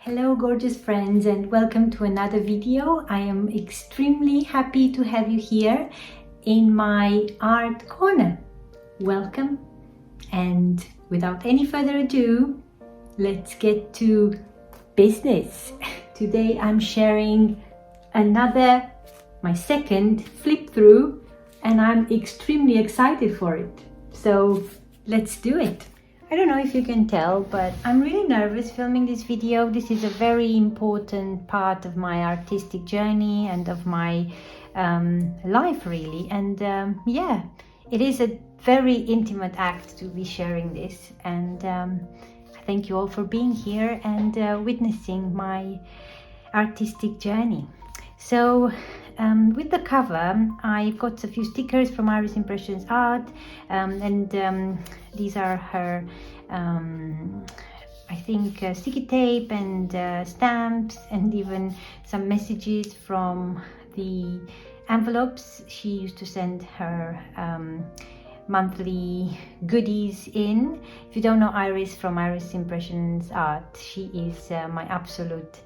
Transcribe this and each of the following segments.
Hello gorgeous friends, and welcome to another video. I am extremely happy to have you here in my art corner. Welcome, and without any further ado, let's get to business. Today I'm sharing my second flip through, and I'm extremely excited for it. So let's do it. I don't know if you can tell, but I'm really nervous filming this video. This is a very important part of my artistic journey and of my life, really. And yeah, it is a very intimate act to be sharing this. And thank you all for being here and witnessing my artistic journey. So with the cover, I've got a few stickers from Iris Impressions Art, and these are her, I think, sticky tape and stamps, and even some messages from the envelopes she used to send her monthly goodies in. If you don't know Iris from Iris Impressions Art, she is my absolute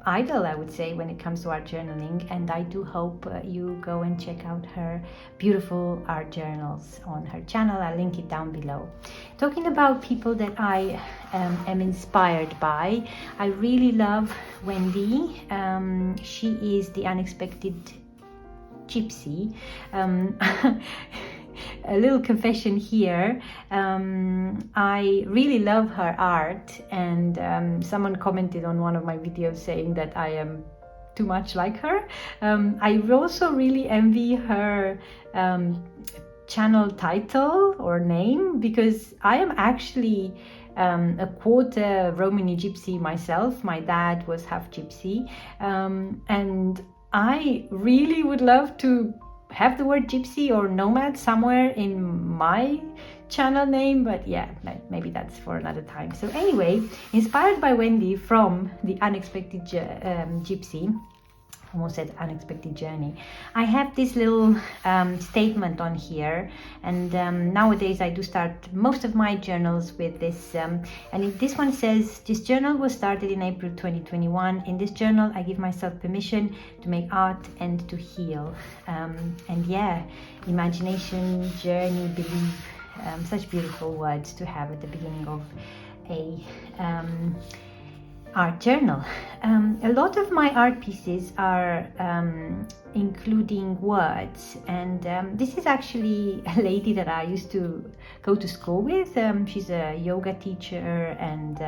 idol, I would say, when it comes to art journaling, and I do hope you go and check out her beautiful art journals on her channel. I'll link it down below. Talking about people that I am inspired by, I really love Wendy. She is the unexpected gypsy. A little confession here, I really love her art, and someone commented on one of my videos saying that I am too much like her. I also really envy her channel title or name, because I am actually a quarter Romani gypsy myself. My dad was half gypsy, and I really would love to have the word gypsy or nomad somewhere in my channel name, but yeah, maybe that's for another time. So anyway, inspired by Wendy from the Unexpected Gypsy, almost said Unexpected Journey, I have this little statement on here, and nowadays I do start most of my journals with this, and this one says, "This journal was started in April 2021. In this journal I give myself permission to make art and to heal." And yeah, imagination, journey, belief, such beautiful words to have at the beginning of a art journal. A lot of my art pieces are including words, and this is actually a lady that I used to go to school with. She's a yoga teacher, and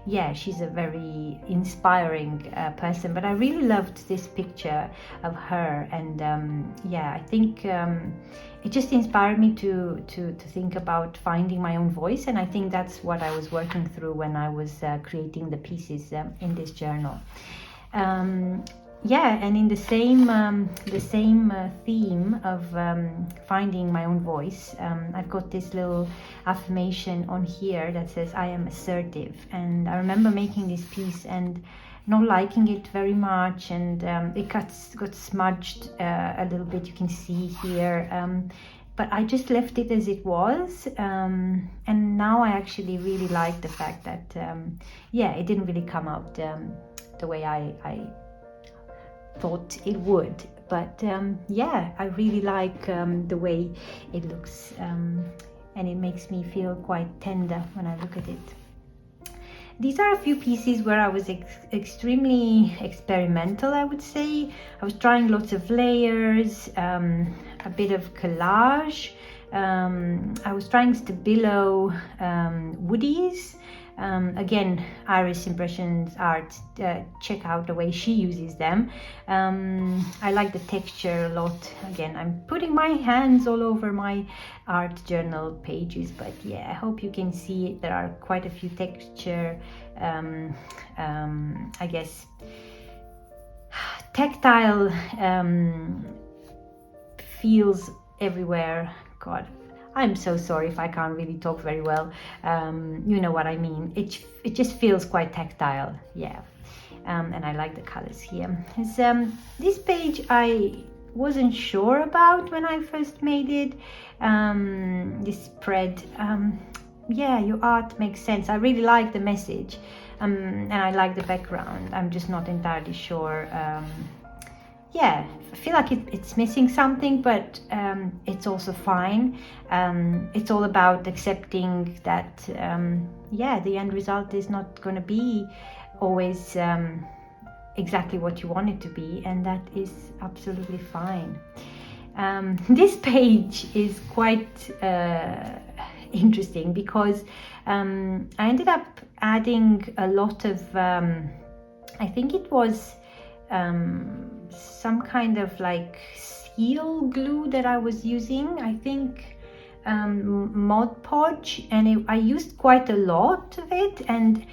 yeah, she's a very inspiring person, but I really loved this picture of her, and yeah, I think it just inspired me to think about finding my own voice, and I think that's what I was working through when I was creating the pieces in this journal. Yeah, and in the same theme of finding my own voice, I've got this little affirmation on here that says, "I am assertive." And I remember making this piece and not liking it very much, and it got smudged a little bit, you can see here, but I just left it as it was, and now I actually really like the fact that yeah, it didn't really come out the way I thought it would, but yeah, I really like the way it looks, and it makes me feel quite tender when I look at it. These are a few pieces where I was extremely experimental, I would say. I was trying lots of layers, a bit of collage. I was trying Stabilo woodies. Again, Iris Impressions Art, check out the way she uses them. I like the texture a lot. Again, I'm putting my hands all over my art journal pages, but yeah, I hope you can see it. There are quite a few texture, I guess, tactile feels everywhere. God, I'm so sorry if I can't really talk very well. You know what I mean. It just feels quite tactile, yeah. And I like the colors here. This page I wasn't sure about when I first made it. This spread, yeah, your art makes sense. I really like the message. and I like the background. I'm just not entirely sure. Yeah, I feel like it's missing something, but it's also fine. It's all about accepting that, yeah, the end result is not going to be always exactly what you want it to be, and that is absolutely fine. This page is quite interesting because I ended up adding a lot of, I think it was some kind of like seal glue that I was using. I think Mod Podge, and I used quite a lot of it, and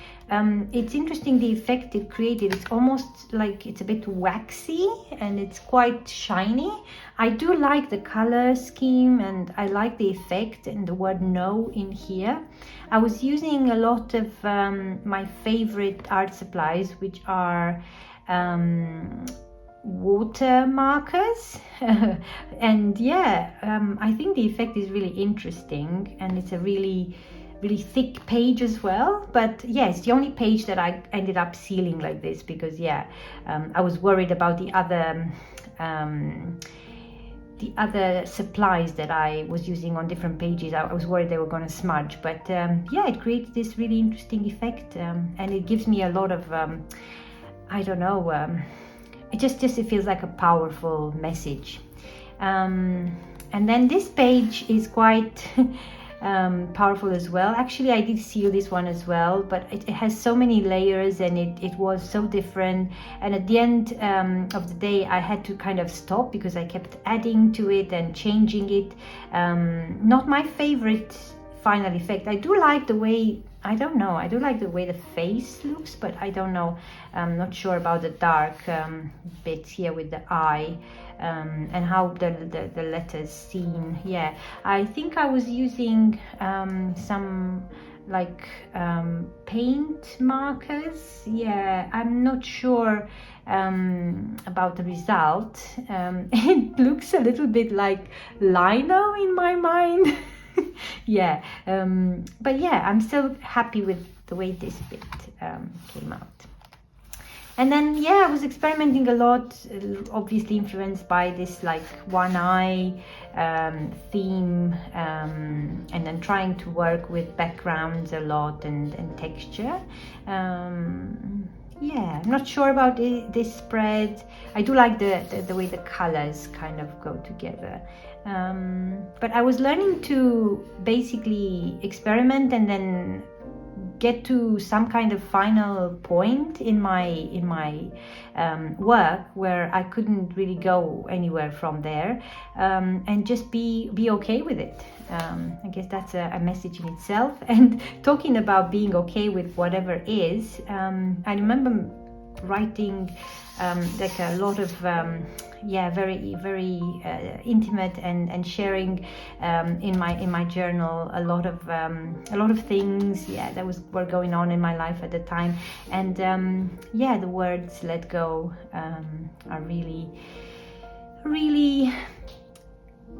it's interesting the effect it created. It's almost like it's a bit waxy and it's quite shiny. I do like the color scheme and I like the effect and the word no in here. I was using a lot of my favorite art supplies, which are water markers and yeah, I think the effect is really interesting, and it's a really thick page as well. But yeah, it's the only page that I ended up sealing like this because yeah, I was worried about the other supplies that I was using on different pages. I was worried they were going to smudge, but yeah, it creates this really interesting effect, and it gives me a lot of I don't know, it just it feels like a powerful message. And then this page is quite powerful as well. Actually, I did seal this one as well, but it has so many layers and it was so different. And at the end of the day, I had to kind of stop because I kept adding to it and changing it. Not my favorite final effect. I do like the way, I don't know, I do like the way the face looks, but I don't know, I'm not sure about the dark bits here with the eye, and how the letters seen. Yeah, I think I was using some like paint markers. Yeah, I'm not sure about the result. It looks a little bit like lino in my mind. Yeah, but yeah, I'm still happy with the way this bit came out. And then yeah, I was experimenting a lot, obviously influenced by this like one eye theme, and then trying to work with backgrounds a lot and texture. Yeah, I'm not sure about this spread. I do like the way the colors kind of go together. But I was learning to basically experiment and then get to some kind of final point in my work where I couldn't really go anywhere from there, and just be okay with it. I guess that's a message in itself. And talking about being okay with whatever is, I remember writing like a lot of yeah, very intimate and sharing in my journal a lot of things, yeah, that were going on in my life at the time. And yeah, the words let go are really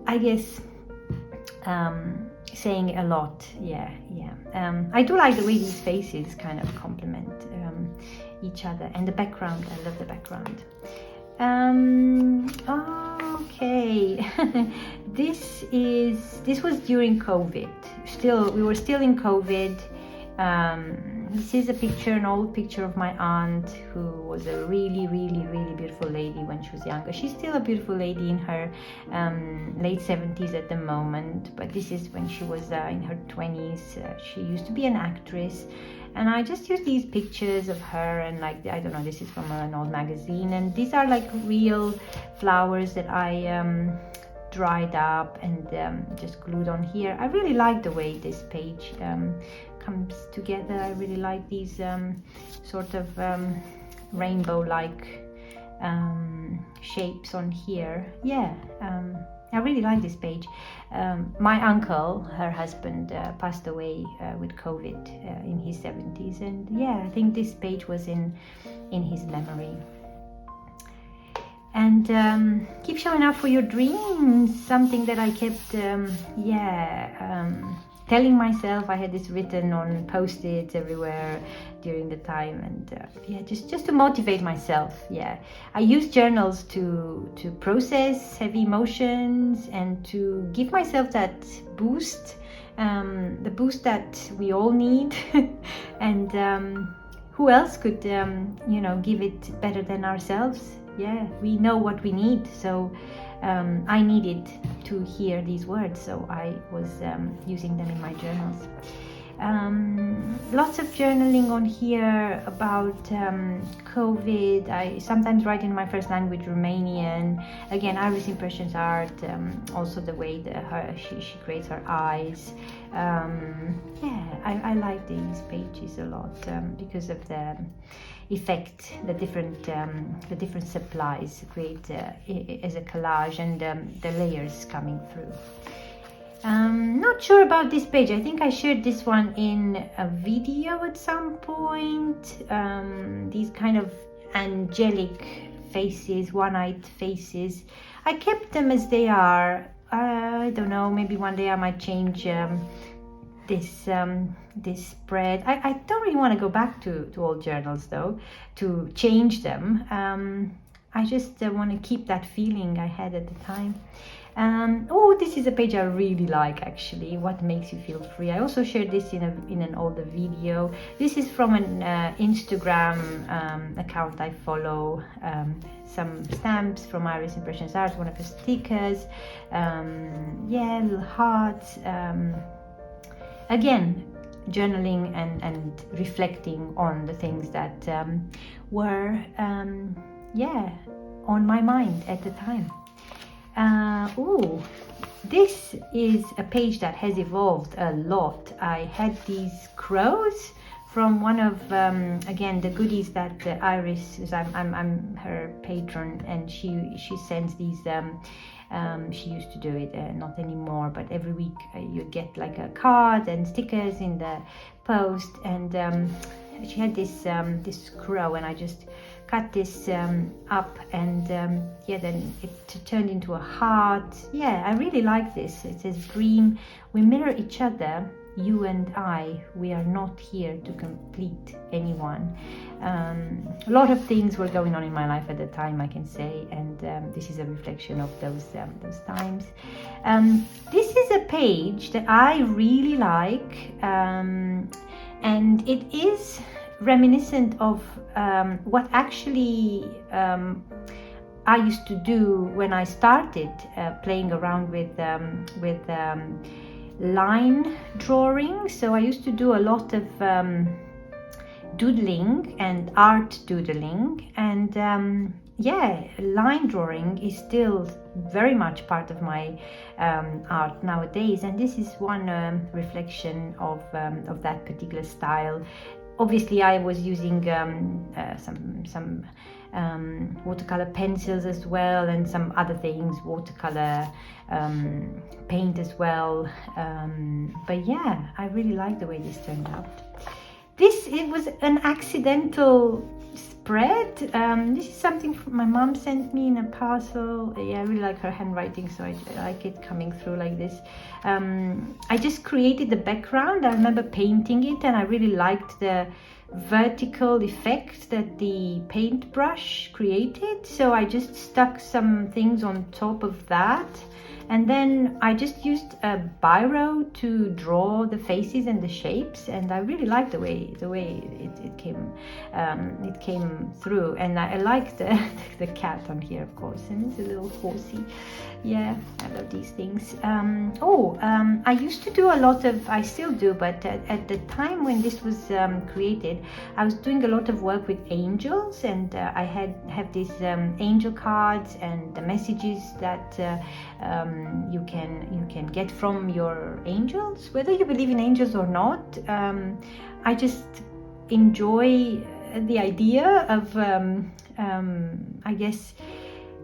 I guess saying a lot. Yeah. I do like the way these faces kind of complement each other, and the background, I love the background. Okay. This was during COVID. We were still in COVID. This is a picture, an old picture of my aunt, who was a really beautiful lady when she was younger. She's still a beautiful lady in her late 70s at the moment, but this is when she was in her 20s. She used to be an actress, and I just used these pictures of her, and like, I don't know, this is from an old magazine, and these are like real flowers that I dried up and just glued on here. I really like the way this page comes together. I really like these sort of rainbow-like shapes on here. Yeah, I really like this page. My uncle, her husband, passed away with COVID in his 70s, and yeah, I think this page was in his memory. And keep showing up for your dreams, something that I kept telling myself. I had this written on post-its everywhere during the time, and yeah, just to motivate myself. Yeah, I use journals to process heavy emotions and to give myself that boost, the boost that we all need. And who else could give it better than ourselves? Yeah, we know what we need. So I needed to hear these words, so I was using them in my journals. Lots of journaling on here about COVID. I sometimes write in my first language, Romanian. Again, Iris Impressions art, also the way that she creates her eyes. Yeah, I like these pages a lot because of the effect the different supplies create as a collage, and the layers coming through. Not sure about this page. I think I shared this one in a video at some point. These kind of angelic faces, one-eyed faces. I kept them as they are. I don't know, maybe one day I might change this spread. I don't really want to go back to old journals though, to change them. I just want to keep that feeling I had at the time. Oh, this is a page I really like, actually. What makes you feel free? I also shared this in an older video. This is from an Instagram account I follow. Some stamps from Iris Impressions Art, one of her stickers. Yeah, little hearts. Again, journaling and reflecting on the things that were yeah, on my mind at the time. Oh, this is a page that has evolved a lot. I had these crows from one of again the goodies that Iris, I'm her patron, and she sends these. She used to do it, not anymore, but every week you get like a card and stickers in the post, and she had this crow, and I just cut this up, and yeah, then it turned into a heart. Yeah, I really like this. It says, dream, we mirror each other, you and I, we are not here to complete anyone. A lot of things were going on in my life at the time, I can say, and this is a reflection of those times. This is a page that I really like, and it is reminiscent of what actually I used to do when I started playing around with line drawing. So I used to do a lot of doodling and art doodling, and yeah, line drawing is still very much part of my art nowadays, and this is one reflection of that particular style. Obviously, I was using some watercolor pencils as well, and some other things, watercolor paint as well. But yeah, I really like the way this turned out. It was an accidental spread. This is something my mom sent me in a parcel. Yeah, I really like her handwriting, so I like it coming through like this. I just created the background. I remember painting it, and I really liked the vertical effect that the paintbrush created, so I just stuck some things on top of that, and then I just used a biro to draw the faces and the shapes, and I really liked the way it came through. And I like the cat on here, of course, and it's a little horsey. Yeah, I love these things. I used to do a lot of, I still do, but at the time when this was created, I was doing a lot of work with angels, and I have these angel cards and the messages that you can get from your angels, whether you believe in angels or not. I just enjoy the idea of I guess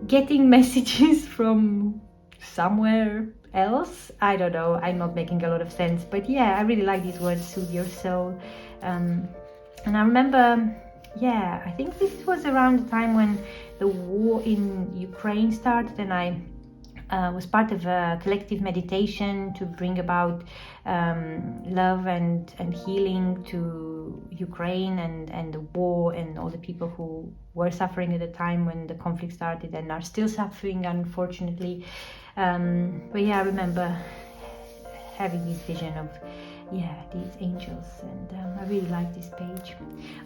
getting messages from somewhere else. I don't know, I'm not making a lot of sense, but yeah, I really like these words, soothe your soul. And I remember, yeah, I think this was around the time when the war in Ukraine started, and I was part of a collective meditation to bring about love and healing to Ukraine and the war and all the people who were suffering at the time when the conflict started and are still suffering, unfortunately. But yeah, I remember having this vision of these angels, and I really like this page.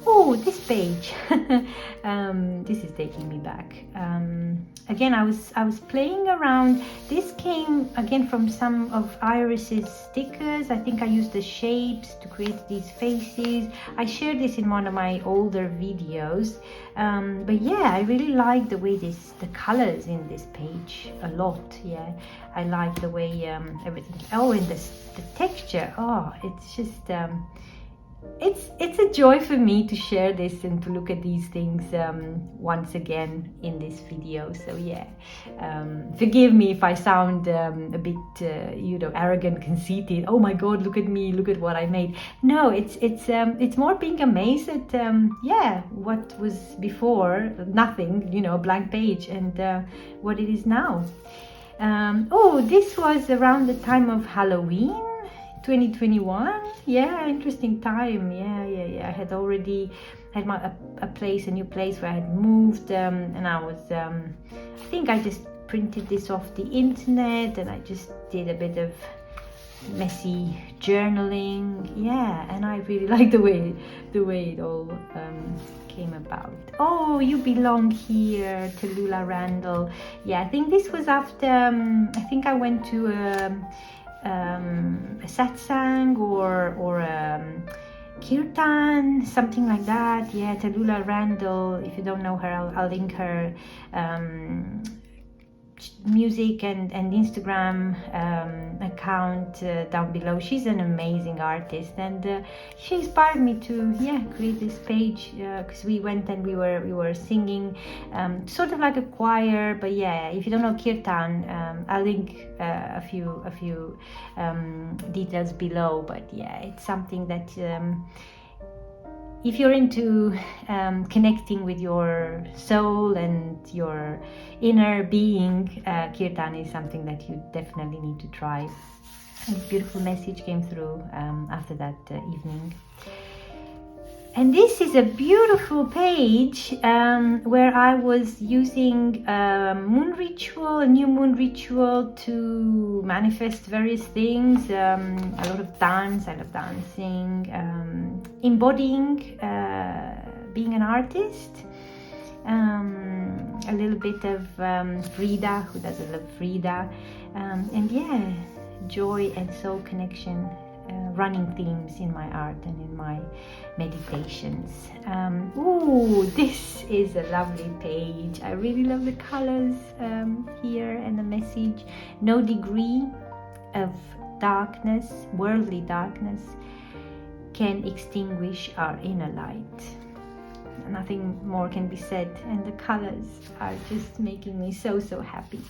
Oh, this page. This is taking me back. Again, I was playing around. This came again from some of Iris's stickers. I think I used the shapes to create these faces. I shared this in one of my older videos. But yeah, I really like the way the colors in this page a lot. Yeah, I like the way everything. Oh, and the texture. Oh, it's just it's a joy for me to share this and to look at these things once again in this video. So yeah, forgive me if I sound a bit arrogant, conceited. Oh my God, look at me, look at what I made. No, it's more being amazed at what was before, nothing, a blank page, and what it is now. Oh, this was around the time of Halloween 2021. Yeah, interesting time. Yeah. I had already had a new place where I had moved, and I was I think I just printed this off the internet, and I just did a bit of messy journaling. Yeah, and I really like the way it all came about. Oh, you belong here, Tallulah Randall. Yeah, I think this was after I think I went to a satsang or kirtan, something like that. Yeah, Tallulah Randall. If you don't know her, I'll link her music and Instagram account down below. She's an amazing artist, and she inspired me to create this page, because we went and we were singing sort of like a choir. But yeah, if you don't know kirtan, I'll link a few details below. But yeah, it's something that if you're into connecting with your soul and your inner being, kirtan is something that you definitely need to try. And this beautiful message came through after that evening. And this is a beautiful page where I was using a new moon ritual to manifest various things. A lot of dance, I love dancing, embodying being an artist, a little bit of Frida, who doesn't love Frida, and yeah, joy and soul connection. Running themes in my art and in my meditations. Ooh, this is a lovely page. I really love the colors here and the message. No degree of darkness, worldly darkness, can extinguish our inner light. Nothing more can be said, and the colors are just making me so happy.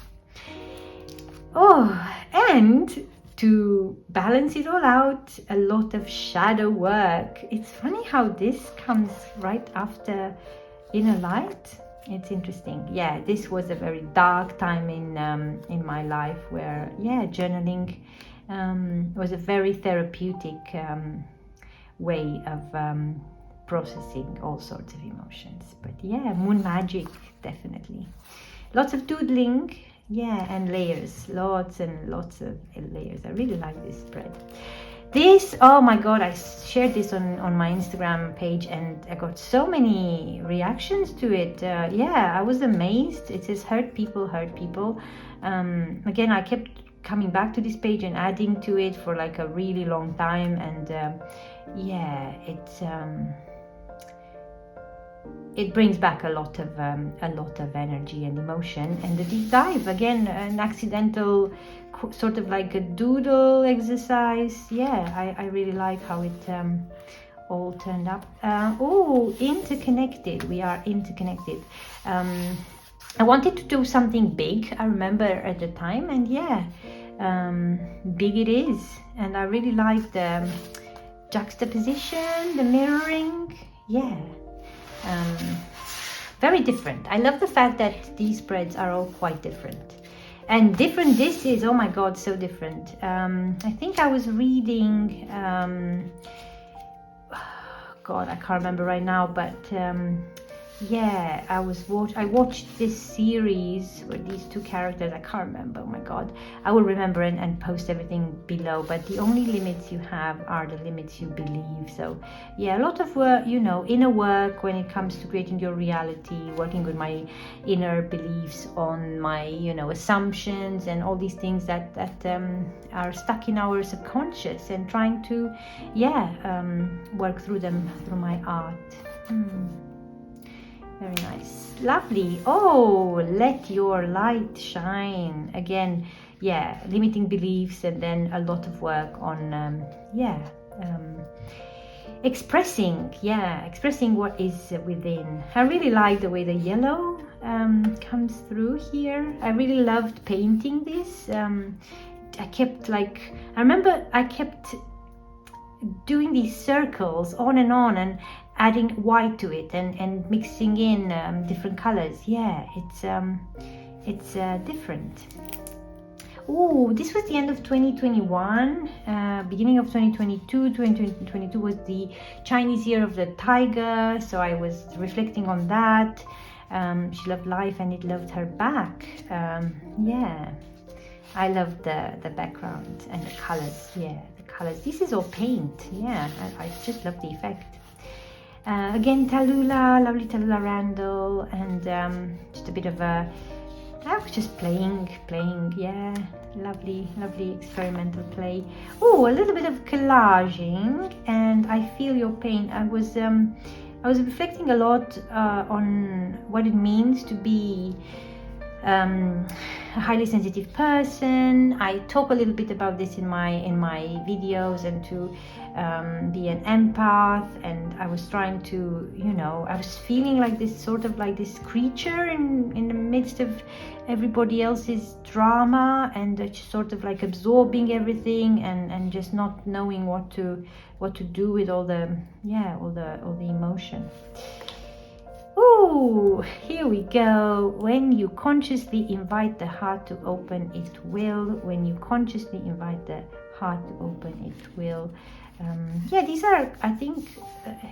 Oh, and to balance it all out, a lot of shadow work. It's funny how this comes right after inner light. It's interesting. Yeah, this was a very dark time in my life where journaling was a very therapeutic way of processing all sorts of emotions. But yeah, moon magic, definitely. Lots of doodling. Yeah, and layers, lots and lots of layers. I really like this spread. This, oh my God, I shared this on my Instagram page, and I got so many reactions to it. Yeah, I was amazed. It says hurt people, hurt people. Again, I kept coming back to this page and adding to it for like a really long time, and yeah, it brings back a lot of energy and emotion. And the deep dive, again, an accidental sort of like a doodle exercise. Yeah, I really like how it all turned up. Oh, interconnected. We are interconnected. I wanted to do something big, I remember at the time, and yeah, big it is. And I really like the juxtaposition, the mirroring. Yeah. Very different. I love the fact that these spreads are all quite different. and different dishes. Oh my god, so different. I think I was reading god, I can't remember right now, but yeah, I watched this series with these two characters. I can't remember. Oh my god, I will remember and post everything below. But the only limits you have are the limits you believe. So yeah, a lot of work, you know, inner work when it comes to creating your reality, working with my inner beliefs on my, you know, assumptions and all these things that are stuck in our subconscious, and trying to work through them through my art. Very nice, lovely. Oh, let your light shine. Again, yeah, limiting beliefs, and then a lot of work on expressing what is within. I really like the way the yellow comes through here. I really loved painting this. I remember I kept doing these circles on and adding white to it, and mixing in different colors. Yeah, it's different. Oh, this was the end of 2021, beginning of 2022. 2022 was the Chinese year of the tiger, so I was reflecting on that. She loved life and it loved her back. Yeah, I loved the background and the colors. Yeah, the colors. This is all paint. Yeah, I just love the effect. Again, Tallulah, lovely Tallulah Randall, and just a bit of a, I was just playing, yeah, lovely experimental play. Oh, a little bit of collaging, and I feel your pain. I was reflecting a lot on what it means to be a highly sensitive person. I talk a little bit about this in my videos, and to be an empath, and I was trying to, you know, I was feeling like this sort of like this creature in the midst of everybody else's drama, and just sort of like absorbing everything, and just not knowing what to do with all the emotion. Oh, here we go. When you consciously invite the heart to open, it will. When you consciously invite the heart to open, it will. Yeah, these are, I think,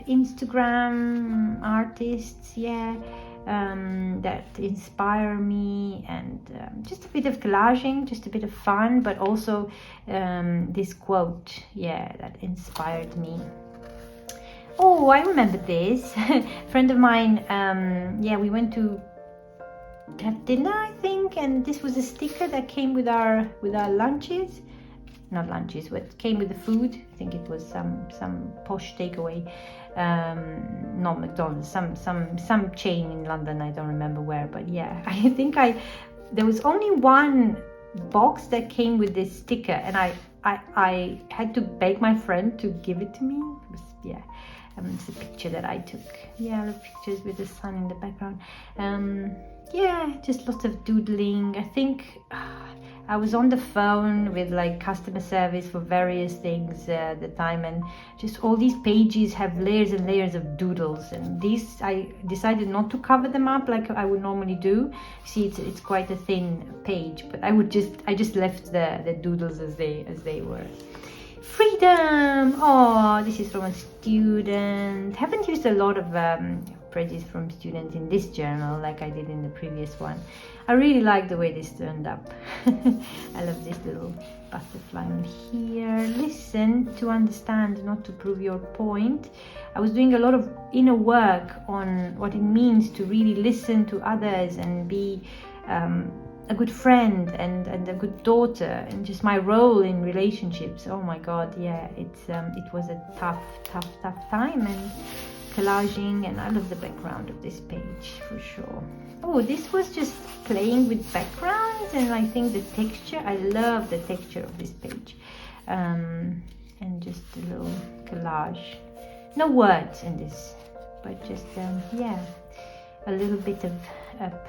Instagram artists, yeah, that inspire me, and just a bit of collaging, just a bit of fun, but also this quote, yeah, that inspired me. Oh, I remember this. A friend of mine, yeah, we went to have dinner, I think, and this was a sticker that came with our lunches. Not lunches, but came with the food. I think it was some posh takeaway, not McDonald's, some chain in London. I don't remember where, but yeah, I think there was only one box that came with this sticker, and I had to beg my friend to give it to me. It was, yeah. It's a picture that I took. Yeah, the pictures with the sun in the background. Yeah, just lots of doodling. I think I was on the phone with like customer service for various things at the time, and just all these pages have layers and layers of doodles, and these I decided not to cover them up like I would normally do. See, it's quite a thin page, but I just left the doodles as they were. Freedom! Oh, this is from a student. Haven't used a lot of pages from students in this journal like I did in the previous one. I really like the way this turned up. I love this little butterfly on here. Listen to understand, not to prove your point. I was doing a lot of inner work on what it means to really listen to others and be a good friend and a good daughter, and just my role in relationships. Oh my god, yeah, it was a tough time, and collaging, and I love the background of this page for sure. Oh, this was just playing with backgrounds, and I think the texture, I love the texture of this page, and just a little collage. No words in this, but just yeah, a little bit of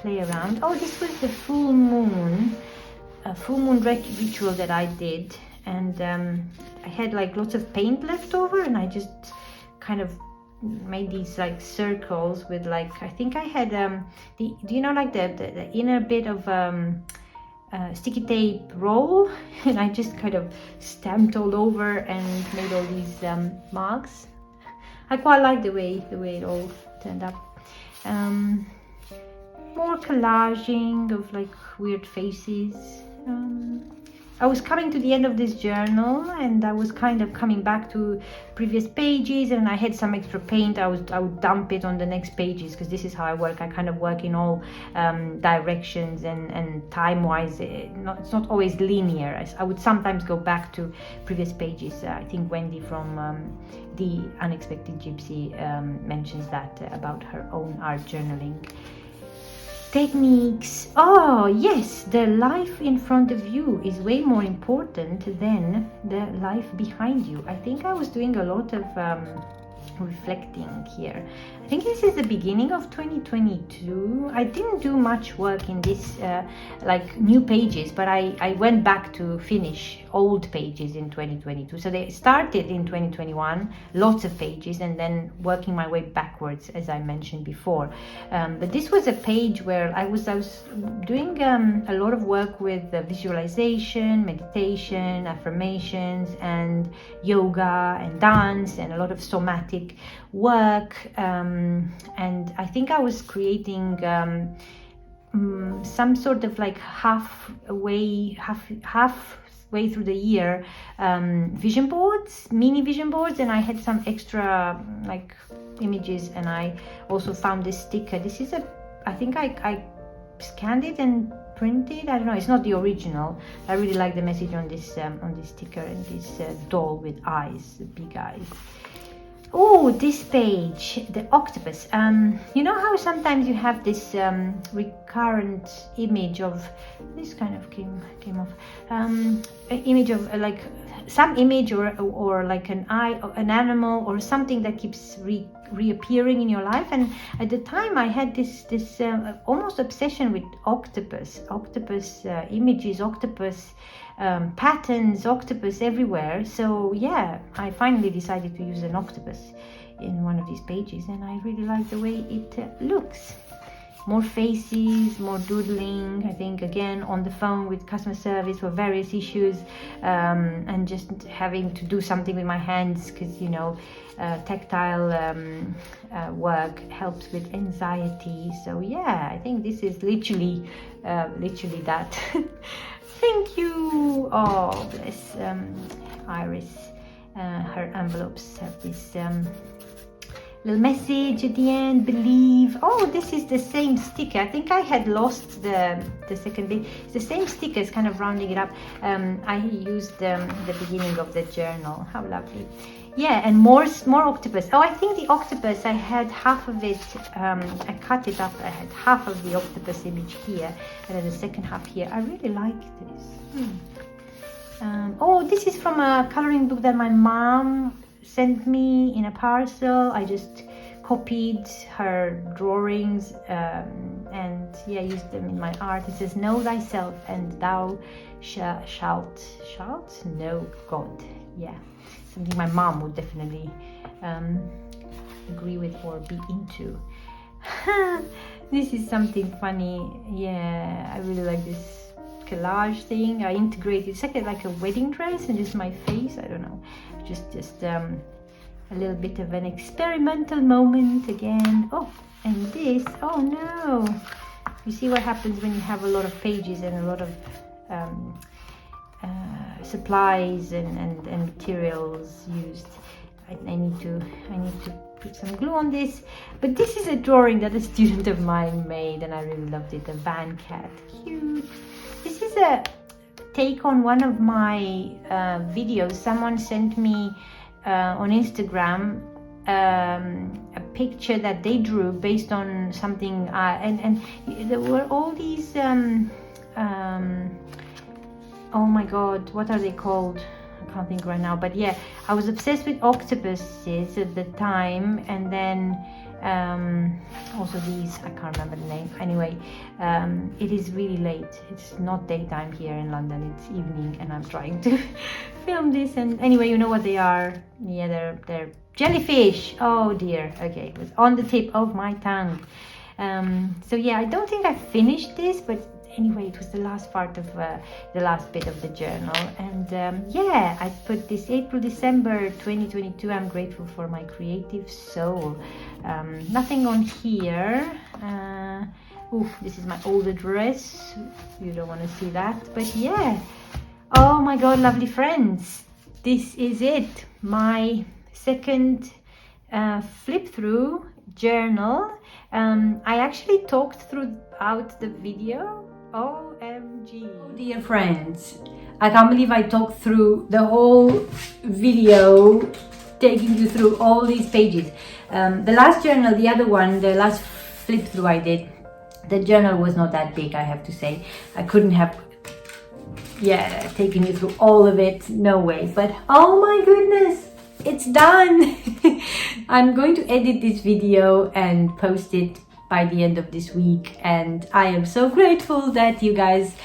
play around. Oh, this was the full moon ritual that I did, and I had like lots of paint left over, and I just kind of made these like circles with like, I think I had do you know, like the inner bit of sticky tape roll, and I just kind of stamped all over and made all these marks. I quite like the way it all turned up. More collaging of like weird faces. I was coming to the end of this journal, and I was kind of coming back to previous pages, and I had some extra paint. I would dump it on the next pages, because this is how I work. I kind of work in all directions, and time-wise, it's not always linear. I would sometimes go back to previous pages. I think Wendy from The Unexpected Gypsy mentions that about her own art journaling. Techniques. Oh yes, the life in front of you is way more important than the life behind you. I think I was doing a lot of reflecting here. I think this is the beginning of 2022. I didn't do much work in this like new pages, but I went back to finish old pages in 2022. So they started in 2021, lots of pages, and then working my way backwards, as I mentioned before. But this was a page where I was doing a lot of work with visualization, meditation, affirmations, and yoga and dance, and a lot of somatic work. And I think I was creating some sort of like halfway through the year vision boards, mini vision boards, and I had some extra like images, and I also found this sticker. This is I think I scanned it and printed. I don't know, it's not the original. I really like the message on this sticker, and this doll with eyes, big eyes. Oh, this page, the octopus. You know how sometimes you have this recurrent image of, this kind of came off, image of like some image or like an eye, an animal, or something that keeps reappearing in your life. And at the time I had this almost obsession with octopus images, octopus patterns, octopus everywhere. So yeah, I finally decided to use an octopus in one of these pages, and I really like the way it looks. More faces, more doodling. I think again on the phone with customer service for various issues, and just having to do something with my hands, because you know tactile work helps with anxiety. So yeah, I think this is literally that. Thank you. Oh, bless Iris. Her envelopes have this little message at the end. Believe. Oh, this is the same sticker. I think I had lost the second bit. It's the same sticker. It's kind of rounding it up. I used the beginning of the journal. How lovely. Yeah, and more octopus. Oh, I think the octopus, I had half of it, I cut it up. I had half of the octopus image here, and then the second half here. I really like this. Oh, this is from a coloring book that my mom sent me in a parcel. I just copied her drawings and yeah, used them in my art. It says, know thyself and thou shalt know God. Yeah, something my mom would definitely agree with or be into. This is something funny. Yeah, I really like this collage thing. I integrated, it's like a wedding dress and just my face. I don't know, just a little bit of an experimental moment again. Oh, and this, oh no, you see what happens when you have a lot of pages and a lot of supplies and materials used. I need to put some glue on this, but this is a drawing that a student of mine made and I really loved it. A van cat, cute. This is a take on one of my videos. Someone sent me on Instagram a picture that they drew based on something, and there were all these oh my god, what are they called? I can't think right now, but yeah, I was obsessed with octopuses at the time, and then also these, I can't remember the name. Anyway, it is really late. It's not daytime here in London, it's evening, and I'm trying to film this. And anyway, you know what they are. Yeah, they're jellyfish. Oh dear. Okay, it was on the tip of my tongue. So yeah, I don't think I finished this, but anyway, it was the last part of the last bit of the journal. And yeah, I put this April-December 2022. I'm grateful for my creative soul. Nothing on here. Oof, this is my old address. You don't want to see that, but yeah. Oh my God, lovely friends. This is it. My second flip through journal. I actually talked throughout the video. OMG. Oh, dear friends, I can't believe I talked through the whole video, taking you through all these pages. The last journal, the other one, the last flip through I did, the journal was not that big, I have to say. I couldn't have taken you through all of it, no way. But oh my goodness, it's done. I'm going to edit this video and post it by the end of this week, and I am so grateful that you guys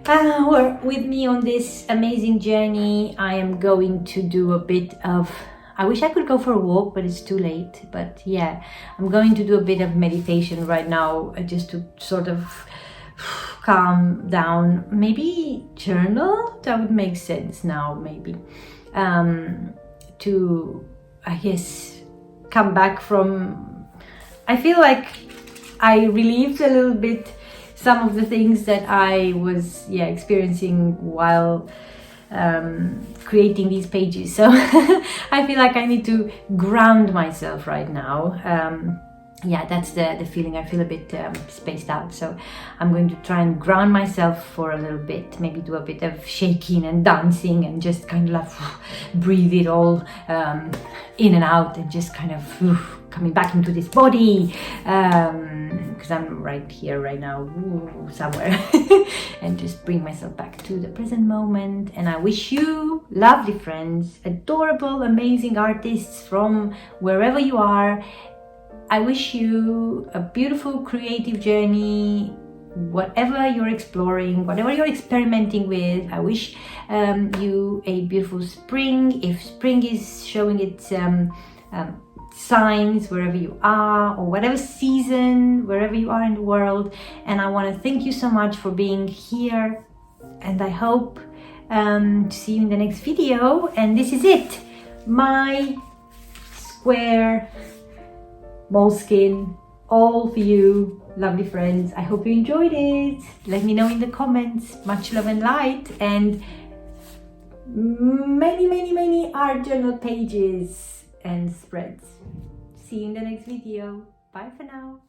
were with me on this amazing journey. I am going to do a bit of, I wish I could go for a walk, but it's too late. But yeah, I'm going to do a bit of meditation right now, just to sort of calm down. Maybe journal, that would make sense now, maybe. To, I guess, come back from, I feel like I relieved a little bit some of the things that I was experiencing while creating these pages. So I feel like I need to ground myself right now. Yeah, that's the feeling. I feel a bit spaced out, so I'm going to try and ground myself for a little bit, maybe do a bit of shaking and dancing and just kind of like breathe it all in and out, and just kind of coming back into this body, because I'm right here right now, somewhere, and just bring myself back to the present moment. And I wish you, lovely friends, adorable, amazing artists from wherever you are, I wish you a beautiful creative journey, whatever you're exploring, whatever you're experimenting with. I wish you a beautiful spring, if spring is showing its signs wherever you are, or whatever season, wherever you are in the world. And I want to thank you so much for being here, and I hope to see you in the next video. And this is it, my square Moleskine, all for you, lovely friends. I hope you enjoyed it. Let me know in the comments. Much love and light, and many art journal pages and spreads. See you in the next video. Bye for now.